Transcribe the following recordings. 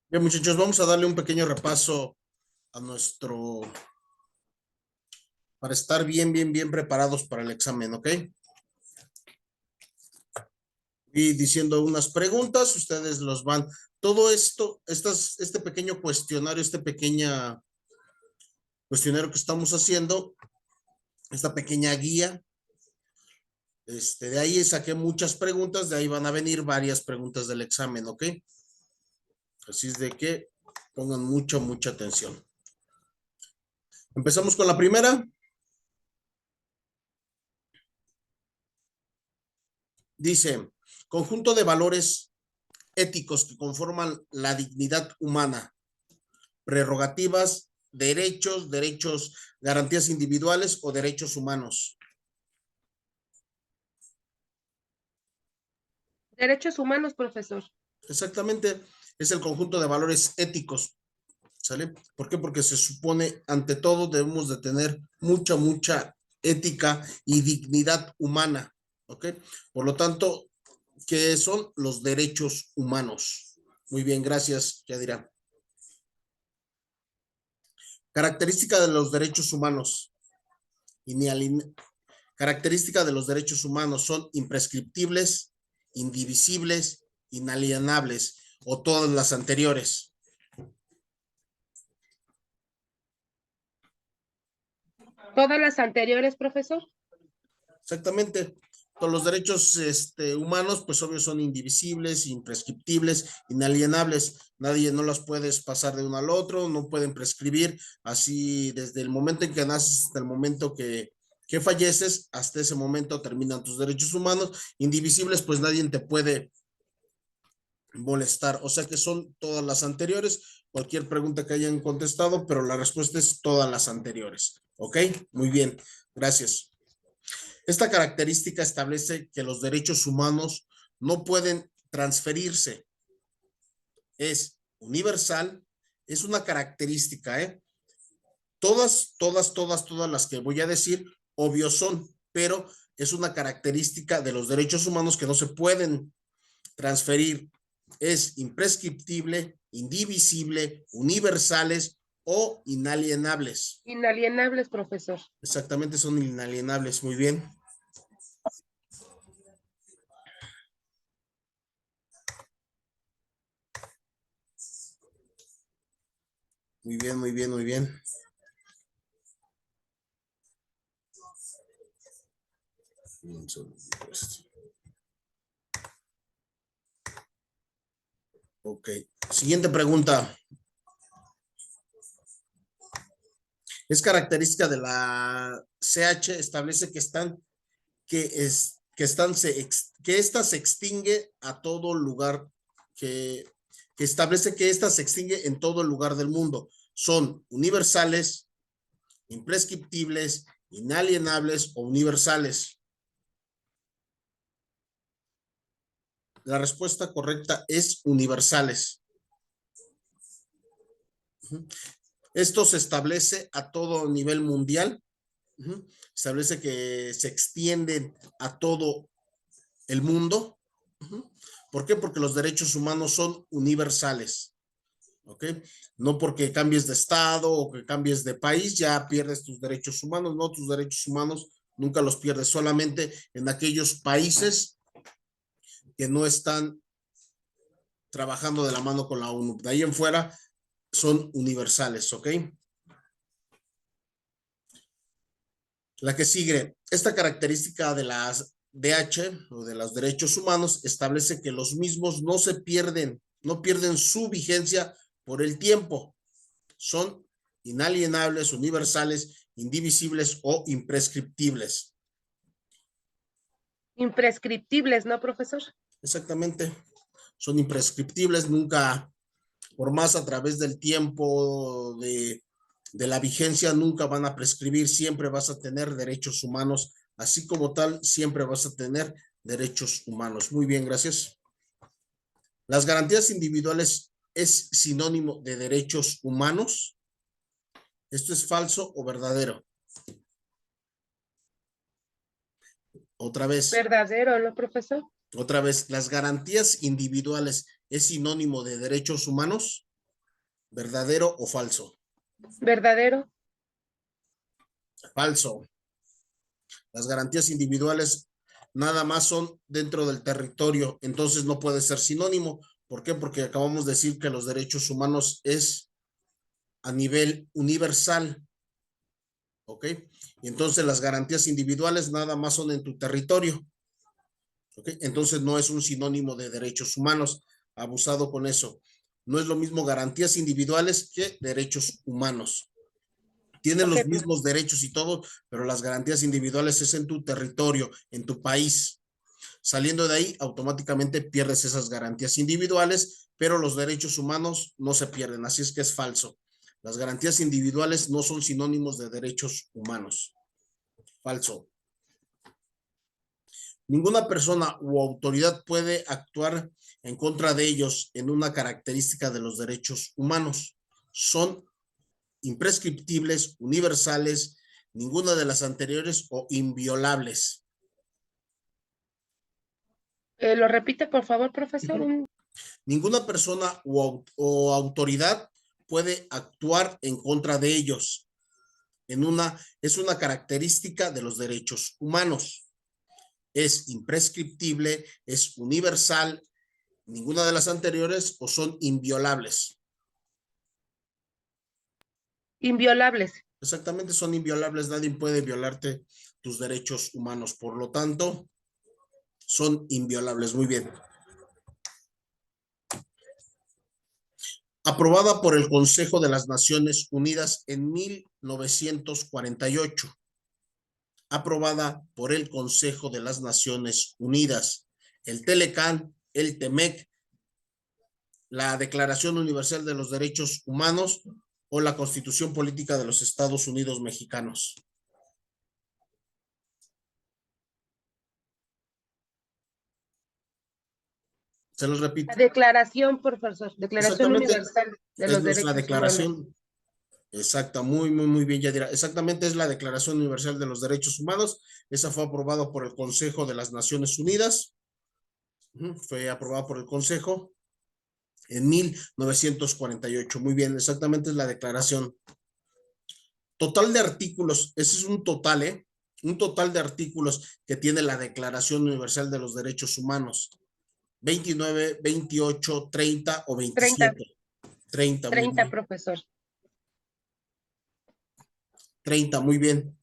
Bien, muchachos, vamos a darle un pequeño repaso a para estar bien preparados para el examen, ¿ok? Y diciendo unas preguntas, ustedes los van, todo esto, este pequeño cuestionario, cuestionario que estamos haciendo, esta pequeña guía, de ahí saqué muchas preguntas, de ahí van a venir varias preguntas del examen, ¿ok? Así es de que pongan mucha atención. Empezamos con la primera. Dice, conjunto de valores éticos que conforman la dignidad humana, prerrogativas, derechos, garantías individuales o derechos humanos. Derechos humanos, profesor. Exactamente, es el conjunto de valores éticos, ¿sale? ¿Por qué? Porque se supone, ante todo, debemos de tener mucha ética y dignidad humana, ¿ok? Por lo tanto, ¿qué son los derechos humanos? Muy bien, gracias, Yadira. Característica de los derechos humanos. Característica de los derechos humanos son imprescriptibles, indivisibles, inalienables o todas las anteriores. Todas las anteriores, profesor. Exactamente. Todos los derechos humanos, pues obvio, son indivisibles, imprescriptibles, inalienables. Nadie no las puedes pasar de uno al otro, no pueden prescribir. Así, desde el momento en que naces hasta el momento que falleces, hasta ese momento terminan tus derechos humanos. Indivisibles, pues nadie te puede molestar. O sea que son todas las anteriores. Cualquier pregunta que hayan contestado, pero la respuesta es todas las anteriores. ¿Ok? Muy bien. Gracias. Esta característica establece que los derechos humanos no pueden transferirse. Es universal, es una característica, ¿eh? Todas las que voy a decir, obvio son, pero es una característica de los derechos humanos que no se pueden transferir. Es imprescriptible, indivisible, universales o inalienables. Inalienables, profesor. Exactamente, son inalienables. Muy bien. Muy bien. Ok. Siguiente pregunta. Es característica de la CH, establece que esta se extingue a todo lugar, que, que establece que esta se extingue en todo lugar del mundo. Son universales, imprescriptibles, inalienables o universales. La respuesta correcta es universales. Esto se establece a todo nivel mundial. Establece que se extienden a todo el mundo. ¿Por qué? Porque los derechos humanos son universales. ¿Ok? No porque cambies de estado o que cambies de país ya pierdes tus derechos humanos. No, tus derechos humanos nunca los pierdes, solamente en aquellos países que no están trabajando de la mano con la ONU. De ahí en fuera son universales, ¿ok? La que sigue, esta característica de las DH o de los derechos humanos establece que los mismos no se pierden, no pierden su vigencia por el tiempo. Son inalienables, universales, indivisibles o imprescriptibles. Imprescriptibles, ¿no, profesor? Exactamente. Son imprescriptibles, nunca, por más a través del tiempo de la vigencia, nunca van a prescribir, siempre vas a tener derechos humanos, así como tal, siempre vas a tener derechos humanos. Muy bien, gracias. Las garantías individuales es sinónimo de derechos humanos. ¿Esto es falso o verdadero? Otra vez, Verdadero, ¿no, profesor? las garantías individuales es sinónimo de derechos humanos. ¿Verdadero o falso? Verdadero. Falso. Las garantías individuales nada más son dentro del territorio, entonces no puede ser sinónimo. ¿Por qué? Porque acabamos de decir que los derechos humanos es a nivel universal, ¿ok? Y entonces las garantías individuales nada más son en tu territorio, ¿ok? Entonces no es un sinónimo de derechos humanos. Abusado con eso. No es lo mismo garantías individuales que derechos humanos. Tienen Ok, los mismos derechos y todo, pero las garantías individuales es en tu territorio, en tu país. Saliendo de ahí, automáticamente pierdes esas garantías individuales, pero los derechos humanos no se pierden, así es que es falso. Las garantías individuales no son sinónimos de derechos humanos. Falso. Ninguna persona u autoridad puede actuar en contra de ellos en una característica de los derechos humanos. Son imprescriptibles, universales, ninguna de las anteriores o inviolables. ¿Lo repite, por favor, profesor? Ninguna persona o autoridad puede actuar en contra de ellos. Es una característica de los derechos humanos. Es imprescriptible, es universal, ninguna de las anteriores o son inviolables. Inviolables. Exactamente, son inviolables, nadie puede violarte tus derechos humanos, por lo tanto, son inviolables. Muy bien. Aprobada por el Consejo de las Naciones Unidas en 1948. Aprobada por el Consejo de las Naciones Unidas. El Telecán, el TEMEC, la Declaración Universal de los Derechos Humanos o la Constitución Política de los Estados Unidos Mexicanos. Se los repito. La declaración, profesor. Declaración Exactamente, Universal de es los nuestra Derechos Humanos. declaración. Exacta, muy bien, Yadira. Exactamente, es la Declaración Universal de los Derechos Humanos. Esa fue aprobada por el Consejo de las Naciones Unidas. Fue aprobada por el Consejo en 1948. Muy bien, exactamente es la declaración. Total de artículos, ese es un total, ¿eh? Un total de artículos que tiene la Declaración Universal de los Derechos Humanos. 29, 28, 30 o 30. 27. 30, muy 30, bien. profesor. 30, muy bien.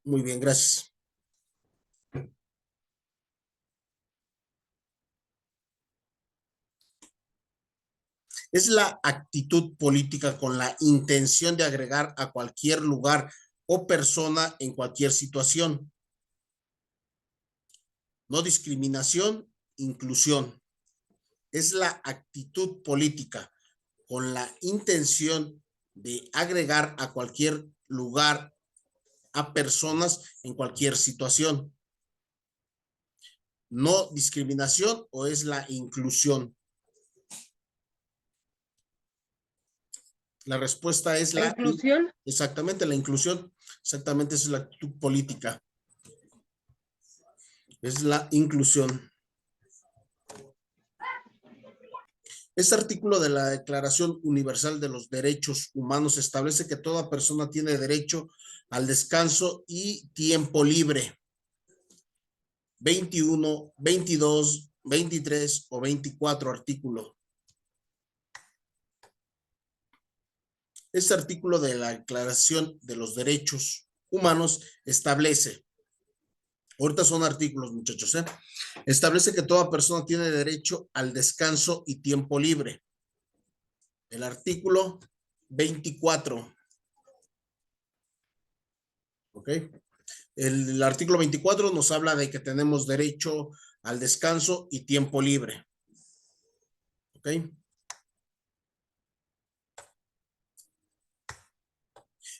Muy bien, gracias. Es la actitud política con la intención de agregar a cualquier lugar o persona en cualquier situación. No discriminación, inclusión. Es la actitud política con la intención de agregar a cualquier lugar a personas en cualquier situación. No discriminación o es la inclusión. La respuesta es La inclusión. exactamente la inclusión. Exactamente, esa es la actitud política. Es la inclusión. Este artículo de la Declaración Universal de los Derechos Humanos establece que toda persona tiene derecho al descanso y tiempo libre. 21, 22, 23 o 24 artículo. Este artículo de la Declaración de los Derechos Humanos establece, ahorita son artículos, muchachos, establece que toda persona tiene derecho al descanso y tiempo libre. El artículo 24. ¿Ok? El artículo 24 nos habla de que tenemos derecho al descanso y tiempo libre. ¿Ok?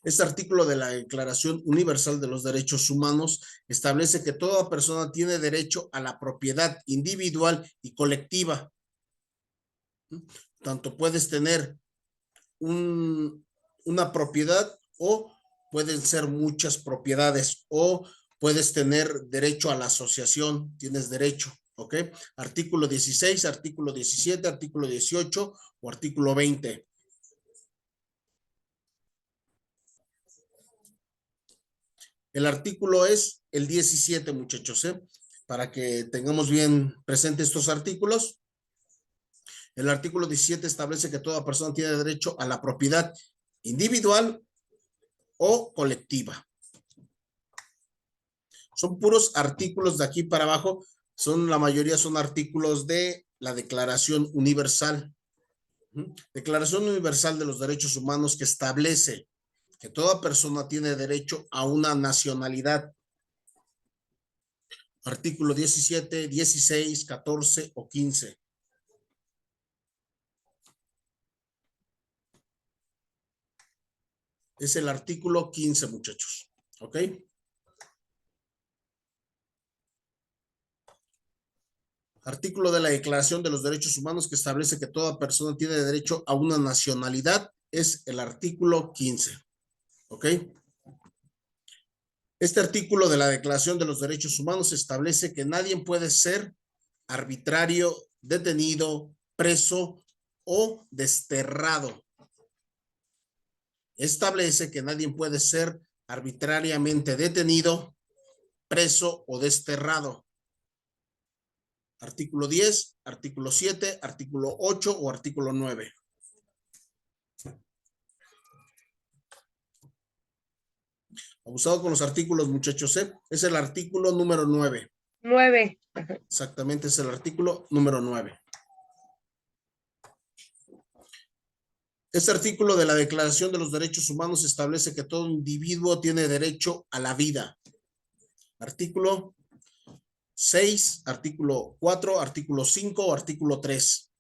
Este artículo de la Declaración Universal de los Derechos Humanos establece que toda persona tiene derecho a la propiedad individual y colectiva. Tanto puedes tener una propiedad o pueden ser muchas propiedades o puedes tener derecho a la asociación, tienes derecho, ¿ok? Artículo 16, artículo 17, artículo 18 o artículo 20. El artículo es el 17, muchachos, para que tengamos bien presentes estos artículos. El artículo 17 establece que toda persona tiene derecho a la propiedad individual o colectiva. Son puros artículos de aquí para abajo, la mayoría son artículos de la Declaración Universal. Declaración Universal de los Derechos Humanos, que establece que toda persona tiene derecho a una nacionalidad. Artículo 17, 16, 14 o 15. Es el artículo 15, muchachos. ¿Ok? Artículo de la Declaración de los Derechos Humanos, que establece que toda persona tiene derecho a una nacionalidad, es el artículo 15. ¿Ok? Este artículo de la Declaración de los Derechos Humanos establece que nadie puede ser arbitrario, detenido, preso o desterrado. Establece que nadie puede ser arbitrariamente detenido, preso o desterrado. Artículo 10, artículo 7, artículo 8 o artículo 9. Abusado con los artículos, muchachos, es el artículo número 9. 9. Exactamente, es el artículo número 9. Este artículo de la Declaración de los Derechos Humanos establece que todo individuo tiene derecho a la vida. Artículo 6, artículo 4, artículo 5 o artículo 3.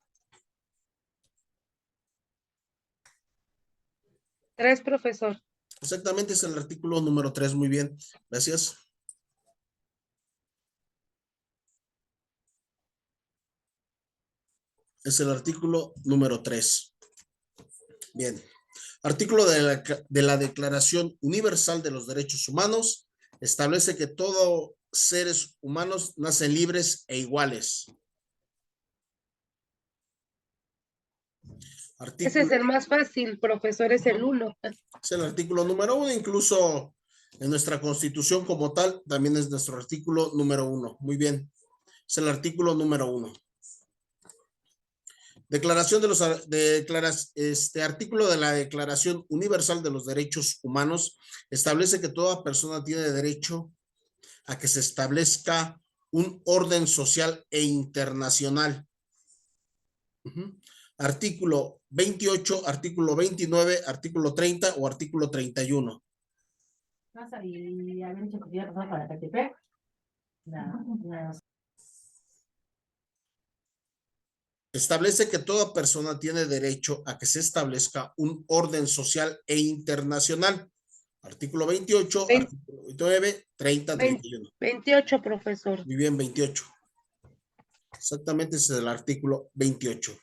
3, profesor. Exactamente, es el artículo número 3. Muy bien, gracias. Es el artículo número 3. Bien. Artículo de la Declaración Universal de los Derechos Humanos establece que todos seres humanos nacen libres e iguales. Ese es el más fácil, profesor, es el 1. Es el artículo número 1, incluso en nuestra Constitución como tal, también es nuestro artículo número 1. Muy bien, es el artículo número 1. Declaración de los artículo de la Declaración Universal de los Derechos Humanos establece que toda persona tiene derecho a que se establezca un orden social e internacional. Artículo 28, artículo 29, artículo 30 o artículo 31. Establece que toda persona tiene derecho a que se establezca un orden social e internacional. Artículo 28, artículo 29, 30, 31. 28, profesor. Muy bien, 28. Exactamente, ese es el artículo 28.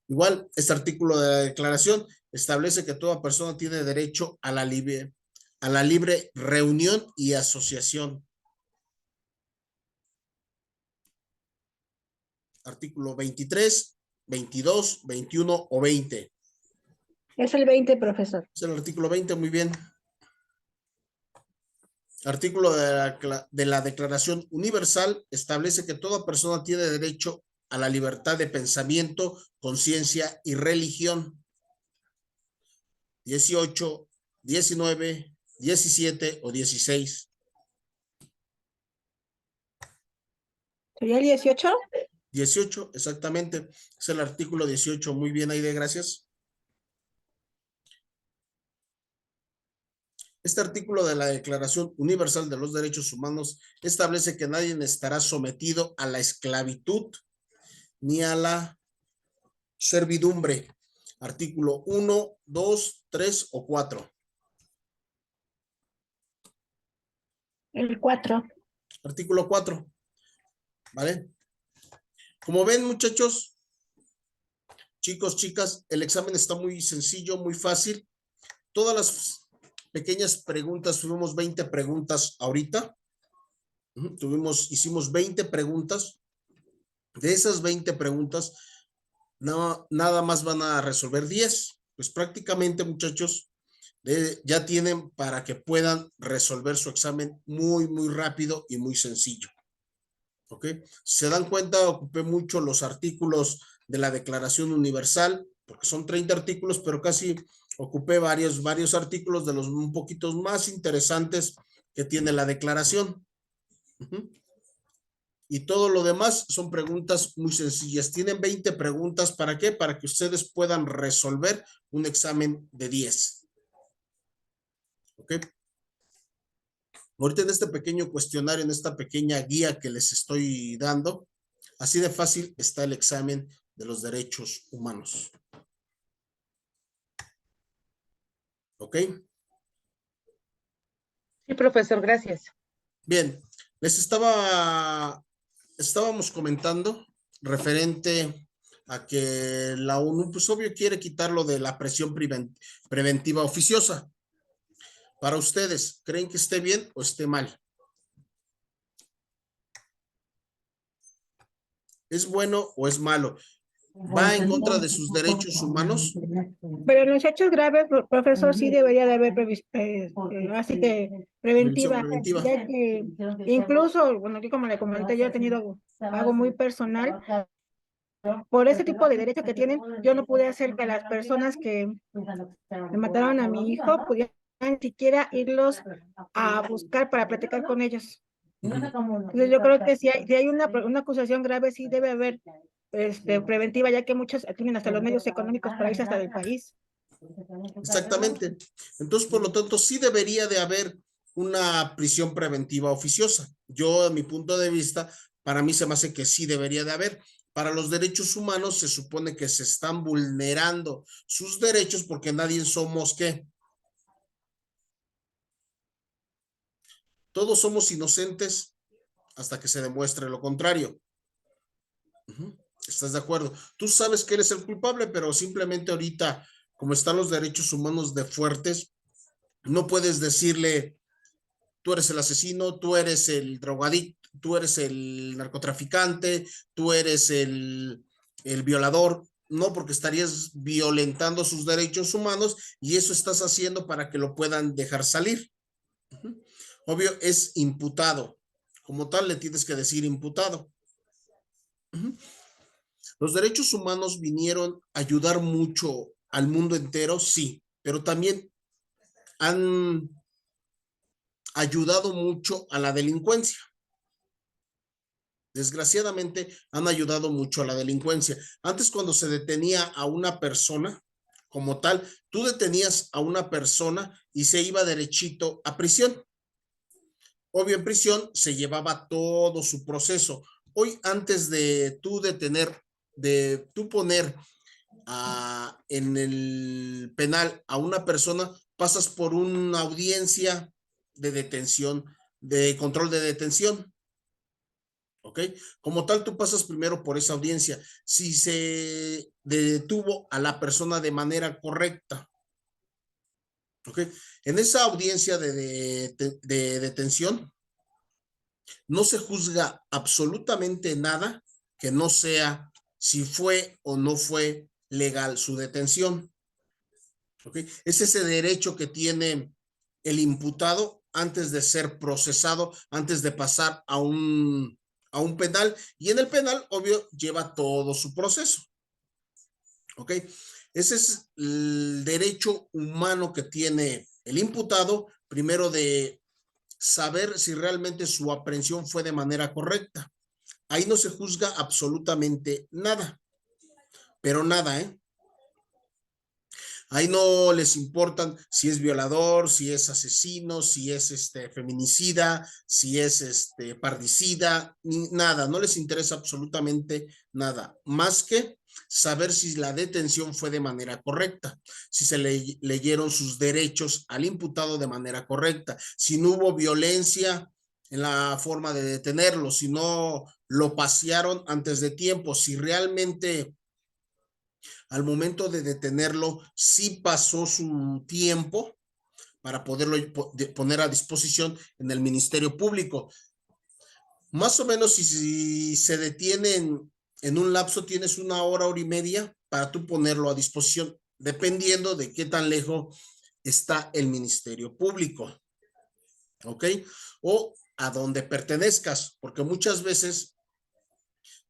Igual, este artículo de la declaración establece que toda persona tiene derecho a la libre reunión y asociación. Artículo 23, 22, 21 o 20. Es el 20, profesor. Es el artículo 20, muy bien. Artículo de la Declaración Universal establece que toda persona tiene derecho a la libertad de pensamiento, conciencia y religión. 18, 19, 17 o 16. ¿Sería el 18? 18, exactamente. Es el artículo 18. Muy bien, Aide, gracias. Este artículo de la Declaración Universal de los Derechos Humanos establece que nadie estará sometido a la esclavitud ni a la servidumbre. Artículo 1, 2, 3 o 4. El 4. Artículo 4. ¿Vale? Como ven, muchachos, chicos, chicas, el examen está muy sencillo, muy fácil. todas las pequeñas preguntas, tuvimos 20 preguntas ahorita. Hicimos 20 preguntas. De esas 20 preguntas, nada más van a resolver 10. Pues prácticamente, muchachos, ya tienen para que puedan resolver su examen muy, muy rápido y muy sencillo. ¿Ok? Si se dan cuenta, ocupé mucho los artículos de la Declaración Universal, porque son 30 artículos, pero casi ocupé varios artículos de los un poquito más interesantes que tiene la declaración. Y todo lo demás son preguntas muy sencillas. Tienen 20 preguntas. ¿Para qué? Para que ustedes puedan resolver un examen de 10. ¿Ok? Ahorita en este pequeño cuestionario, en esta pequeña guía que les estoy dando, así de fácil está el examen de los derechos humanos. ¿Ok? Sí, profesor, gracias. Bien, les estábamos comentando referente a que la ONU, pues obvio, quiere quitarlo de la prisión preventiva oficiosa. Para ustedes, ¿creen que esté bien o esté mal? ¿Es bueno o es malo? ¿Va en contra de sus derechos humanos? Pero en los hechos graves, profesor, sí debería de haber así que Previsión preventiva, preventiva. ya que incluso, bueno, aquí como le comenté, yo he tenido algo muy personal. Por ese tipo de derecho que tienen, yo no pude hacer que las personas que me mataron a mi hijo pudieran ni siquiera irlos a buscar para platicar con ellos. Entonces yo creo que si hay una acusación grave, sí debe haber preventiva, ya que muchos tienen hasta los medios económicos para irse hasta del país. Exactamente. Entonces, por lo tanto, sí debería de haber una prisión preventiva oficiosa. Yo, a mi punto de vista, para mí se me hace que sí debería de haber. Para los derechos humanos se supone que se están vulnerando sus derechos porque nadie somos, ¿qué? Todos somos inocentes hasta que se demuestre lo contrario. ¿Estás de acuerdo? Tú sabes que eres el culpable, pero simplemente ahorita, como están los derechos humanos de fuertes, no puedes decirle, tú eres el asesino, tú eres el drogadicto, tú eres el narcotraficante, tú eres el violador. No, porque estarías violentando sus derechos humanos y eso estás haciendo para que lo puedan dejar salir. Obvio, es imputado. Como tal, le tienes que decir imputado. Los derechos humanos vinieron a ayudar mucho al mundo entero, sí, pero también han ayudado mucho a la delincuencia. Desgraciadamente, han ayudado mucho a la delincuencia. Antes, cuando se detenía a una persona como tal, tú detenías a una persona y se iba derechito a prisión. Obvio, en prisión se llevaba todo su proceso. Hoy, antes de tú detener, de tú poner en el penal a una persona, pasas por una audiencia de detención, de control de detención. ¿Ok? Como tal, tú pasas primero por esa audiencia. Si se detuvo a la persona de manera correcta, ¿ok? En esa audiencia de detención, no se juzga absolutamente nada que no sea si fue o no fue legal su detención. ¿Ok? Es ese derecho que tiene el imputado antes de ser procesado, antes de pasar a un penal, y en el penal, obvio, lleva todo su proceso. ¿Ok? Ese es el derecho humano que tiene el imputado, primero de saber si realmente su aprehensión fue de manera correcta. Ahí no se juzga absolutamente nada, pero nada, ¿eh? Ahí no les importan si es violador, si es asesino, si es feminicida, si es parricida, ni nada, no les interesa absolutamente nada, más que saber si la detención fue de manera correcta, si se leyeron sus derechos al imputado de manera correcta, si no hubo violencia en la forma de detenerlo, si no lo pasearon antes de tiempo, si realmente Al momento de detenerlo, sí pasó su tiempo para poderlo poner a disposición en el Ministerio Público. Más o menos si se detiene en un lapso, tienes 1 hora, 1 hora y media para tú ponerlo a disposición, dependiendo de qué tan lejos está el Ministerio Público, ¿ok? O a donde pertenezcas, porque muchas veces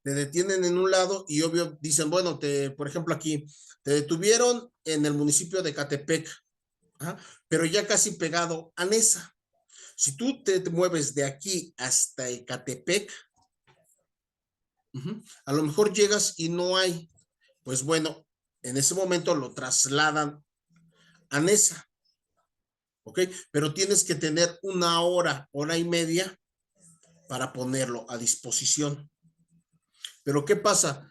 te detienen en un lado y obvio dicen, bueno, por ejemplo aquí, te detuvieron en el municipio de Ecatepec, ¿ah? Pero ya casi pegado a Nesa. Si tú te mueves de aquí hasta Ecatepec, a lo mejor llegas y no hay, pues bueno, en ese momento lo trasladan a Nesa, ¿ok? Pero tienes que tener 1 hora, 1 hora y media para ponerlo a disposición. Pero ¿qué pasa?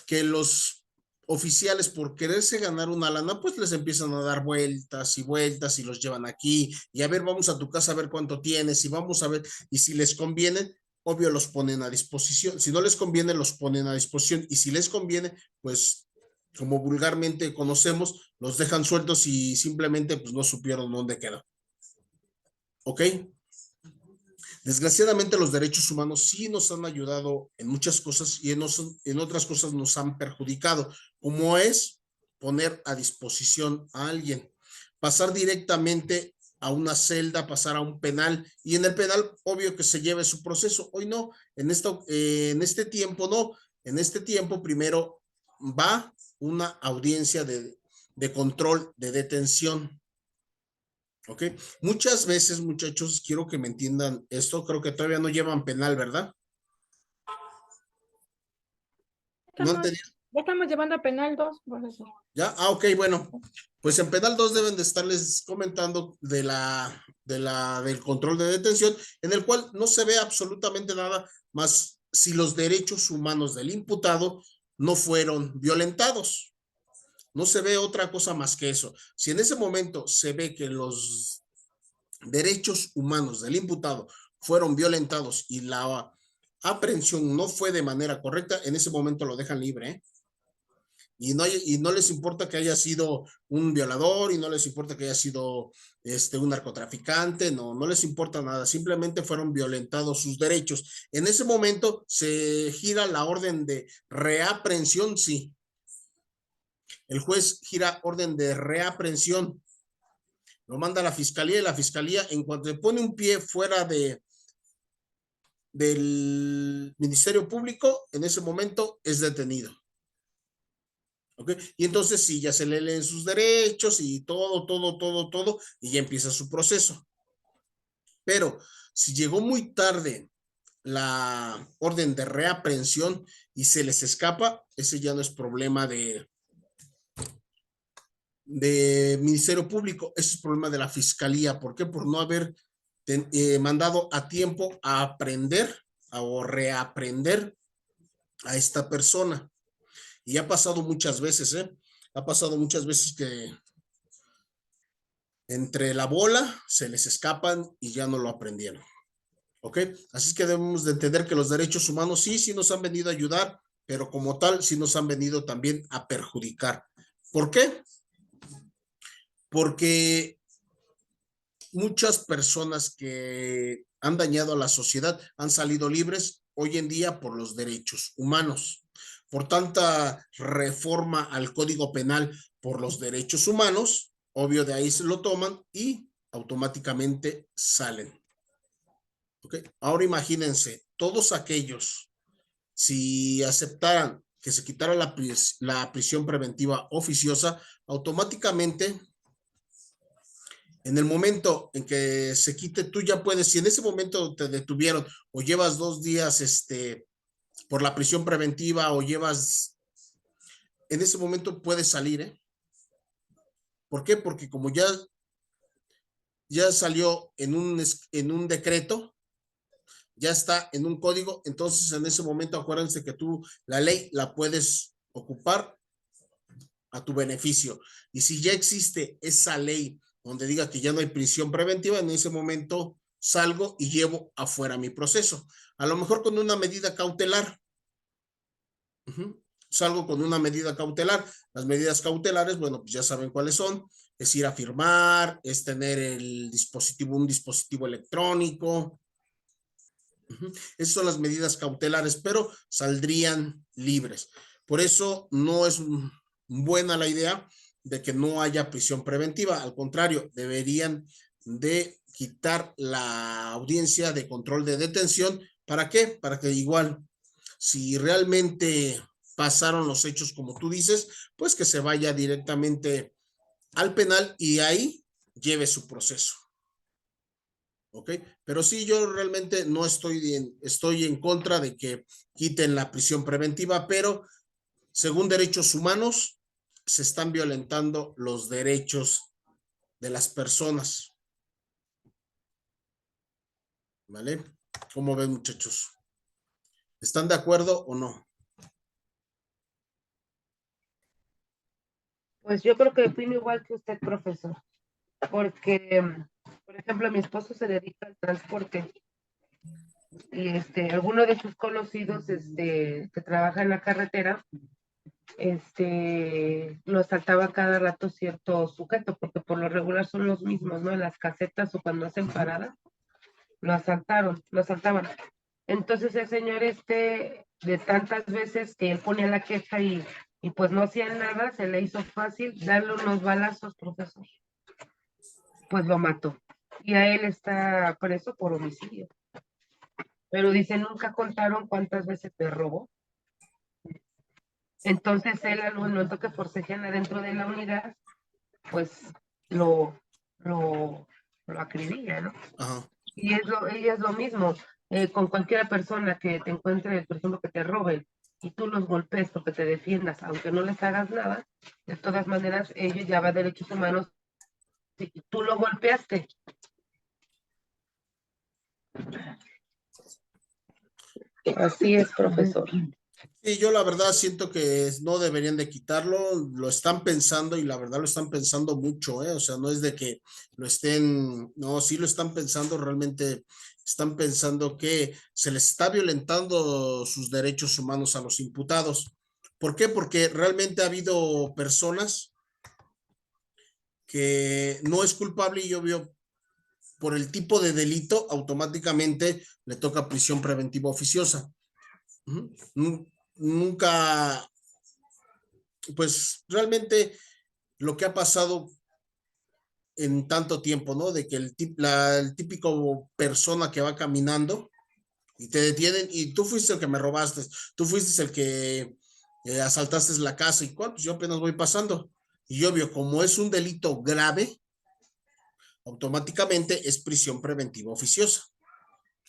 Que los oficiales, por quererse ganar una lana, pues les empiezan a dar vueltas y vueltas y los llevan aquí y a ver, vamos a tu casa a ver cuánto tienes y vamos a ver, y si les conviene, obvio los ponen a disposición. Si no les conviene, los ponen a disposición, y si les conviene, pues como vulgarmente conocemos, los dejan sueltos y simplemente pues no supieron dónde quedó. ¿Ok? Desgraciadamente los derechos humanos sí nos han ayudado en muchas cosas y en otras cosas nos han perjudicado, como es poner a disposición a alguien, pasar directamente a una celda, pasar a un penal, y en el penal obvio que se lleve su proceso. Hoy no, en este tiempo no, en este tiempo primero va una audiencia de control de detención. ¿Ok? Muchas veces, muchachos, quiero que me entiendan esto, creo que todavía no llevan penal, ¿verdad? ¿No han tenido? Ya estamos llevando a penal 2, profesor. ¿Ya? Ah, ok, bueno. Pues en penal 2 deben de estarles comentando del control de detención, en el cual no se ve absolutamente nada más si los derechos humanos del imputado no fueron violentados. No se ve otra cosa más que eso. Si en ese momento se ve que los derechos humanos del imputado fueron violentados y la aprehensión no fue de manera correcta, en ese momento lo dejan libre, ¿eh? Y no les importa que haya sido un violador y no les importa que haya sido un narcotraficante, no les importa nada, simplemente fueron violentados sus derechos. En ese momento se gira la orden de reaprehensión, sí. El juez gira orden de reaprehensión, lo manda a la fiscalía y la fiscalía, en cuanto le pone un pie fuera del Ministerio Público, en ese momento es detenido. ¿Ok? Y entonces sí, ya se le leen sus derechos y todo, y ya empieza su proceso. Pero si llegó muy tarde la orden de reaprehensión y se les escapa, ese ya no es problema de Ministerio Público, ese es problema de la Fiscalía. ¿Por qué? Por no haber mandado a tiempo a aprender o reaprender a esta persona. Y ha pasado muchas veces, ha pasado muchas veces que entre la bola se les escapan y ya no lo aprendieron. ¿Ok? Así es que debemos de entender que los derechos humanos sí nos han venido a ayudar, pero como tal sí nos han venido también a perjudicar. ¿Por qué? Porque muchas personas que han dañado a la sociedad han salido libres hoy en día por los derechos humanos. Por tanta reforma al Código Penal por los derechos humanos, obvio de ahí se lo toman y automáticamente salen. ¿Okay? Ahora imagínense, todos aquellos, si aceptaran que se quitara la prisión preventiva oficiosa, automáticamente en el momento en que se quite, tú ya puedes, si en ese momento te detuvieron o llevas 2 días por la prisión preventiva o llevas, en ese momento puedes salir, ¿eh? ¿Por qué? Porque como ya salió en un decreto, ya está en un código, entonces en ese momento acuérdense que tú la ley la puedes ocupar a tu beneficio. Y si ya existe esa ley donde diga que ya no hay prisión preventiva, en ese momento salgo y llevo afuera mi proceso. A lo mejor con una medida cautelar. salgo con una medida cautelar. Las medidas cautelares, bueno, pues ya saben cuáles son. Es ir a firmar, es tener un dispositivo electrónico. Esas son las medidas cautelares, pero saldrían libres. Por eso no es buena la idea de que no haya prisión preventiva. Al contrario, deberían de quitar la audiencia de control de detención. ¿Para qué? Para que igual, si realmente pasaron los hechos como tú dices, pues que se vaya directamente al penal y ahí lleve su proceso. ¿Ok? Pero sí, yo realmente no estoy en contra de que quiten la prisión preventiva, pero según derechos humanos, se están violentando los derechos de las personas. ¿Vale? ¿Cómo ven, muchachos? ¿Están de acuerdo o no? Pues yo creo que opino igual que usted, profesor, porque, por ejemplo, mi esposo se dedica al transporte y alguno de sus conocidos que trabaja en la carretera, lo asaltaba cada rato cierto sujeto, porque por lo regular son los mismos, ¿no? En las casetas o cuando hacen parada, lo asaltaban. Entonces el señor de tantas veces que él ponía la queja y pues no hacía nada, se le hizo fácil darle unos balazos, profesor. Pues lo mató. Y a él está preso por homicidio. Pero dice, nunca contaron cuántas veces te robó. Entonces él al momento que forcejean adentro de la unidad, pues lo acribilla, ¿no? Ajá. Y es lo mismo, con cualquier persona que te encuentre, por ejemplo, que te roben y tú los golpes porque te defiendas, aunque no les hagas nada, de todas maneras ellos ya va a derechos humanos y tú lo golpeaste. Así es, profesor. Y yo la verdad siento que no deberían de quitarlo, lo están pensando y la verdad lo están pensando mucho, ¿eh? O sea, no es de que lo estén, no, sí lo están pensando, realmente están pensando que se les está violentando sus derechos humanos a los imputados. ¿Por qué? Porque realmente ha habido personas que no es culpable y obvio por el tipo de delito automáticamente le toca prisión preventiva oficiosa. Nunca, pues realmente lo que ha pasado en tanto tiempo, ¿no? De que el típico persona que va caminando y te detienen y tú fuiste el que me robaste, tú fuiste el que asaltaste la casa y cuál, pues yo apenas voy pasando. Y obvio, como es un delito grave, automáticamente es prisión preventiva oficiosa.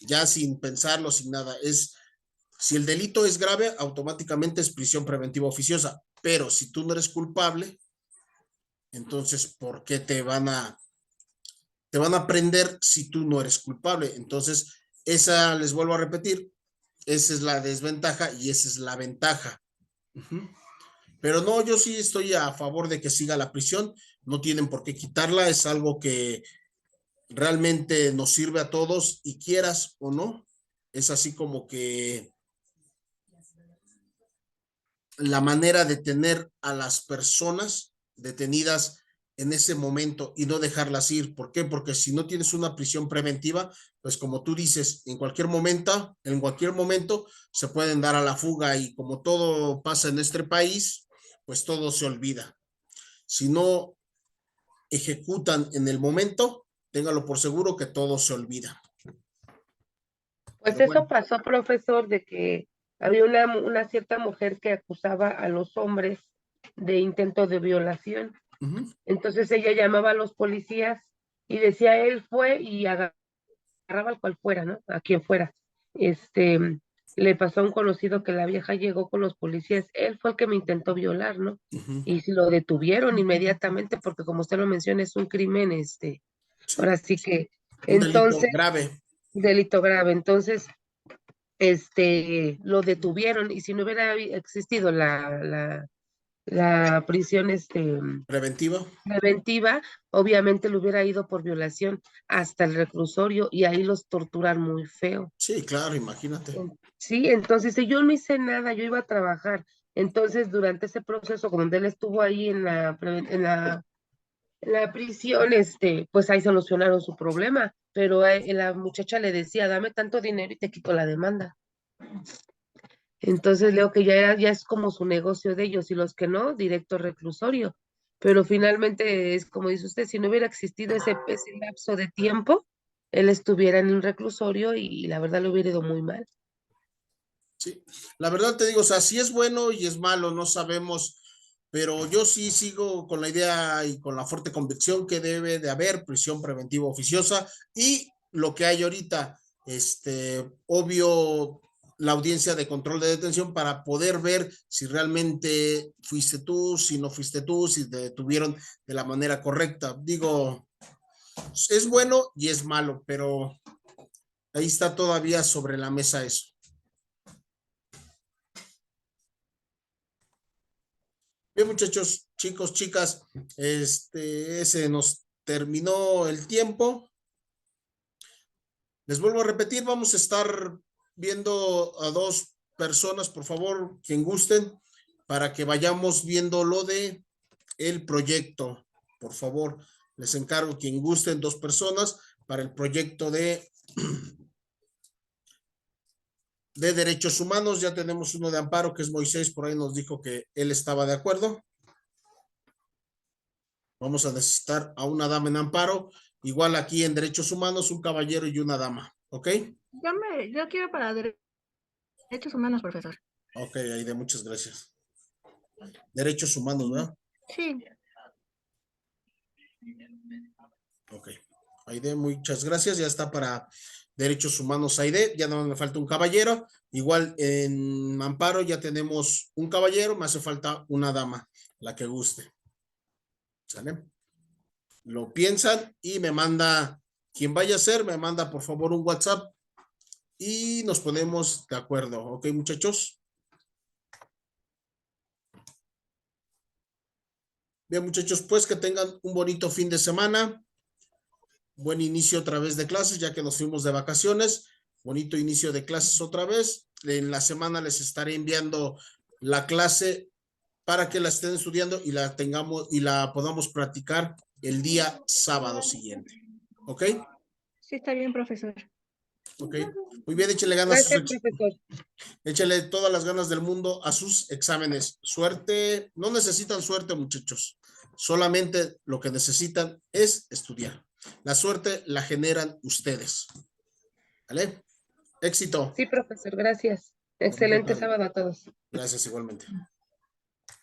Ya sin pensarlo, sin nada, si el delito es grave, automáticamente es prisión preventiva oficiosa, pero si tú no eres culpable, entonces, ¿por qué te van a prender si tú no eres culpable? Entonces, esa, les vuelvo a repetir, esa es la desventaja y esa es la ventaja. Pero no, yo sí estoy a favor de que siga la prisión, no tienen por qué quitarla, es algo que realmente nos sirve a todos y quieras o no, es así como que la manera de tener a las personas detenidas en ese momento y no dejarlas ir. ¿Por qué? Porque si no tienes una prisión preventiva, pues como tú dices, en cualquier momento se pueden dar a la fuga y como todo pasa en este país, pues todo se olvida. Si no ejecutan en el momento, téngalo por seguro que todo se olvida. Pues Pero eso bueno. pasó, profesor, de que había una cierta mujer que acusaba a los hombres de intento de violación. Entonces ella llamaba a los policías y decía, él fue y agarraba al cual fuera, ¿no? A quien fuera. Le pasó a un conocido que la vieja llegó con los policías, él fue el que me intentó violar, ¿no? Y lo detuvieron inmediatamente porque como usted lo menciona es un crimen, Sí. Ahora sí que, Un delito entonces, grave. delito grave, entonces, lo detuvieron y si no hubiera existido la prisión, Preventiva. preventiva, obviamente le hubiera ido por violación hasta el reclusorio y ahí los torturan muy feo. Sí, claro, imagínate. Sí, entonces yo no hice nada, yo iba a trabajar, Entonces, durante ese proceso, donde él estuvo ahí en la prisión, pues ahí solucionaron su problema, pero la muchacha le decía, dame tanto dinero y te quito la demanda. Entonces leo que ya es como su negocio de ellos, y los que no, directo reclusorio. Pero finalmente es como dice usted, si no hubiera existido ese lapso de tiempo, él estuviera en un reclusorio y la verdad le hubiera ido muy mal. Sí, la verdad te digo, o sea, si es bueno y es malo, no sabemos, pero yo sí sigo con la idea y con la fuerte convicción que debe de haber prisión preventiva oficiosa y lo que hay ahorita, obvio, la audiencia de control de detención para poder ver si realmente fuiste tú, si no fuiste tú, si te detuvieron de la manera correcta. Digo, es bueno y es malo, pero ahí está todavía sobre la mesa eso. Bien, muchachos, chicos, chicas, se nos terminó el tiempo. Les vuelvo a repetir, vamos a estar viendo a dos personas, por favor, quien gusten, para que vayamos viendo lo de el proyecto. Por favor, les encargo quien gusten, dos personas para el proyecto de derechos humanos. Ya tenemos uno de amparo, que es Moisés, por ahí nos dijo que él estaba de acuerdo. Vamos a necesitar a una dama en amparo. Igual aquí en derechos humanos, un caballero y una dama. ¿Ok? Yo quiero para derechos humanos, profesor. Ok, Aide, muchas gracias. Derechos humanos, ¿verdad? Sí. Ok. Aide, muchas gracias. Ya está para derechos humanos, Aide. Ya no me falta un caballero. Igual en amparo ya tenemos un caballero, me hace falta una dama, la que guste. ¿Sale? Lo piensan y me manda, quien vaya a ser, me manda por favor un WhatsApp y nos ponemos de acuerdo. ¿Ok, muchachos? Bien, muchachos, pues que tengan un bonito fin de semana. Buen inicio otra vez de clases, ya que nos fuimos de vacaciones. Bonito inicio de clases otra vez. En la semana les estaré enviando la clase para que la estén estudiando y la tengamos y la podamos practicar el día sábado siguiente. ¿Ok? Sí, está bien, profesor. Ok. Muy bien, échale ganas a Gracias, sus, profesor. échale todas las ganas del mundo a sus exámenes. Suerte, no necesitan suerte, muchachos. Solamente lo que necesitan es estudiar. La suerte la generan ustedes. ¿Vale? Éxito. Sí, profesor, gracias. Bonita Excelente tarde. sábado a todos. Gracias igualmente.